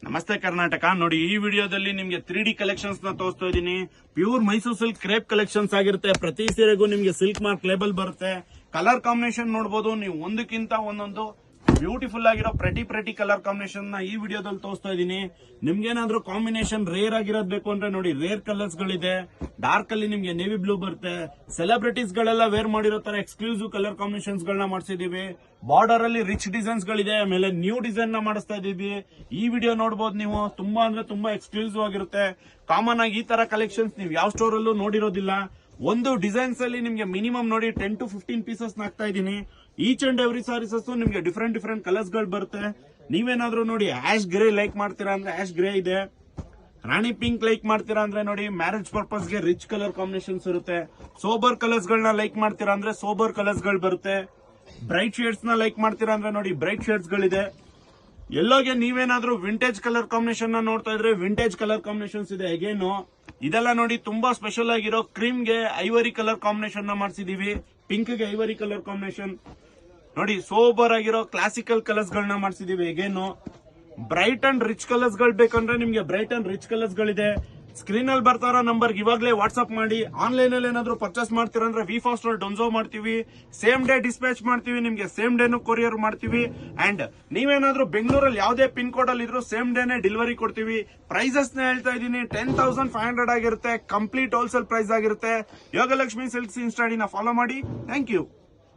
ನಮಸ್ತೆ ಕರ್ನಾಟಕ. ನೋಡಿ, ಈ ವಿಡಿಯೋದಲ್ಲಿ ನಿಮ್ಗೆ 3D ಕಲೆಕ್ಷನ್ಸ್ ನ ತೋರಿಸ್ತಾ ಇದೀನಿ. Pure Mysuru silk crepe collections ಆಗಿರುತ್ತೆ. ಪ್ರತಿ ಸೀರೆಗೂ ನಿಮ್ಗೆ ಸಿಲ್ಕ್ ಮಾರ್ಕ್ ಲೇಬಲ್ ಬರುತ್ತೆ. ಕಲರ್ ಕಾಂಬಿನೇಷನ್ ನೋಡಬಹುದು ನೀವು, ಒಂದಕ್ಕಿಂತ ಒಂದೊಂದು ಬ್ಯೂಟಿಫುಲ್ ಆಗಿರೋ ಪ್ರತಿ ಕಲರ್ ಕಾಂಬಿನೇಷನ್ ನ ಈ ವಿಡಿಯೋದಲ್ಲಿ ತೋರಿಸ್ತಾ ಇದೀನಿ. ನಿಮ್ಗೇನಾದ್ರೂ ಕಾಂಬಿನೇಷನ್ ರೇರ್ ಆಗಿರೋದ್ ಬೇಕು ಅಂದ್ರೆ ನೋಡಿ, ರೇರ್ ಕಲರ್ಸ್ ಗಳಿದೆ. ಡಾರ್ಕ್ ಅಲ್ಲಿ ನಿಮ್ಗೆ ನೇವಿ ಬ್ಲೂ ಬರುತ್ತೆ. ಸೆಲೆಬ್ರಿಟೀಸ್ ಗಳೆಲ್ಲ ವೇರ್ ಮಾಡಿರೋ ತರ ಎಕ್ಸ್ಕ್ಲೂಸಿವ್ ಕಲರ್ ಕಾಂಬಿನೇಷನ್ಸ್ ಗಳನ್ನ ಮಾಡಿಸಿದೀವಿ. ಬಾರ್ಡರ್ ಅಲ್ಲಿ ರಿಚ್ ಡಿಸೈನ್ಸ್ ಗಳಿದೆ. ಆಮೇಲೆ ನ್ಯೂ ಡಿಸೈನ್ ನ ಮಾಡಿಸ್ತಾ ಇದೀವಿ. ಈ ವಿಡಿಯೋ ನೋಡಬಹುದು ನೀವು, ತುಂಬಾ ಅಂದ್ರೆ ತುಂಬಾ ಎಕ್ಸ್ಕ್ಲೂಸಿವ್ ಆಗಿರುತ್ತೆ. ಕಾಮನ್ ಆಗಿ ಈ ತರ ಕಲೆಕ್ಷನ್ಸ್ ನೀವು ಯಾವ ಸ್ಟೋರ್ ಅಲ್ಲೂ ನೋಡಿರೋದಿಲ್ಲ. ಒಂದು ಡಿಸೈನ್ಸ್ ಅಲ್ಲಿ ನಿಮ್ಗೆ ಮಿನಿಮಮ್ ನೋಡಿ 10 to 15 ಪೀಸಸ್ ಹಾಕ್ತಾ ಇದೀನಿ. ಈಚ್ ಅಂಡ್ ಎವ್ರಿ ಸಾರೀಸಸ್ ನಿಮ್ಗೆ ಡಿಫ್ರೆಂಟ್ ಕಲರ್ಸ್ ಗಳು ಬರುತ್ತೆ. ನೀವೇನಾದ್ರೂ ನೋಡಿ ಆಶ್ ಗ್ರೇ ಲೈಕ್ ಮಾಡ್ತೀರಾ ಅಂದ್ರೆ ಆಶ್ ಗ್ರೇ ಇದೆ. ರಾಣಿ ಪಿಂಕ್ ಲೈಕ್ ಮಾಡ್ತೀರಾ ಅಂದ್ರೆ ನೋಡಿ, ಮ್ಯಾರೇಜ್ ಪರ್ಪಸ್ ಗೆ ರಿಚ್ ಕಲರ್ ಕಾಂಬಿನೇಷನ್ಸ್ ಇರುತ್ತೆ. ಸೋಬರ್ ಕಲರ್ಸ್ ಗಳನ್ನ ಲೈಕ್ ಮಾಡ್ತೀರಾ ಅಂದ್ರೆ ಸೋಬರ್ ಕಲರ್ಸ್ ಗಳು ಬರುತ್ತೆ. ಬ್ರೈಟ್ ಶೇಡ್ಸ್ ನ ಲೈಕ್ ಮಾಡ್ತೀರಾ ಅಂದ್ರೆ ನೋಡಿ, ಬ್ರೈಟ್ ಶೇಡ್ಸ್ ಗಳಿದೆ. ಎಲ್ಲೋಗೆ ನೀವೇನಾದ್ರೂ ವಿಂಟೇಜ್ ಕಲರ್ ಕಾಂಬಿನೇಷನ್ ನ ನೋಡ್ತಾ ಇದ್ರೆ ವಿಂಟೇಜ್ ಕಲರ್ ಕಾಂಬಿನೇಷನ್ಸ್ ಇದೆ. ಅಗೇನು ಇದೆಲ್ಲ ನೋಡಿ ತುಂಬಾ ಸ್ಪೆಷಲ್ ಆಗಿರೋ ಕ್ರೀಮ್ ಗೆ ಐವರಿ ಕಲರ್ ಕಾಂಬಿನೇಷನ್ ನ ಮಾಡಿಸಿದೀವಿ. ಪಿಂಕ್ ಗೆ ಐವರಿ ಕಲರ್ ಕಾಂಬಿನೇಷನ್ ನೋಡಿ, ಸೋಬರ್ ಆಗಿರೋ ಕ್ಲಾಸಿಕಲ್ ಕಲರ್ಸ್ ಗಳನ್ನ ಮಾಡಿಸಿದೀವಿ. Again bright and rich colours ಗಳು ಬೇಕಂದ್ರೆ ನಿಮ್ಗೆ ಬ್ರೈಟ್ ಅಂಡ್ ರಿಚ್ ಕಲರ್ಸ್ ಗಳಿದೆ. ಸ್ಕ್ರೀನ್ ಅಲ್ಲಿ ಬರ್ತಾ ಇರೋ ನಂಬರ್ ಇವಾಗಲೇ ವಾಟ್ಸ್ಆಪ್ ಮಾಡಿ. ಆನ್ಲೈನ್ ಅಲ್ಲಿ ಏನಾದ್ರು ಪರ್ಚೇಸ್ ಮಾಡ್ತೀರಾ ಅಂದ್ರೆ ವಿ ಫಾಸ್ಟ್ ಡೊನ್ಸೋ ಮಾಡ್ತೀವಿ. ಸೇಮ್ ಡೇ ಡಿಸ್ಪ್ಯಾಚ್ ಮಾಡ್ತೀವಿ. ನಿಮ್ಗೆ ಸೇಮ್ ಡೇನು ಕೊರಿಯರ್ ಮಾಡ್ತೀವಿ. ಅಂಡ್ ನೀವೇನಾದ್ರೂ ಬೆಂಗಳೂರಲ್ಲಿ ಯಾವುದೇ ಪಿನ್ ಕೋಡ್ ಅಲ್ಲಿ ಇದ್ರು ಸೇಮ್ ಡೇನೆ ಡೆಲಿವರಿ ಕೊಡ್ತೀವಿ. ಪ್ರೈಸಸ್ ನ ಹೇಳ್ತಾ ಇದೀನಿ, 10,500 ಆಗಿರುತ್ತೆ. ಕಂಪ್ಲೀಟ್ ಹೋಲ್ಸೇಲ್ ಪ್ರೈಸ್ ಆಗಿರುತ್ತೆ. ಯೋಗಲಕ್ಷ್ಮಿ ಸಿಲ್ಕ್ಸ್ ಇನ್ಸ್ಟಾಡಿನ ಫಾಲೋ ಮಾಡಿ. Thank you.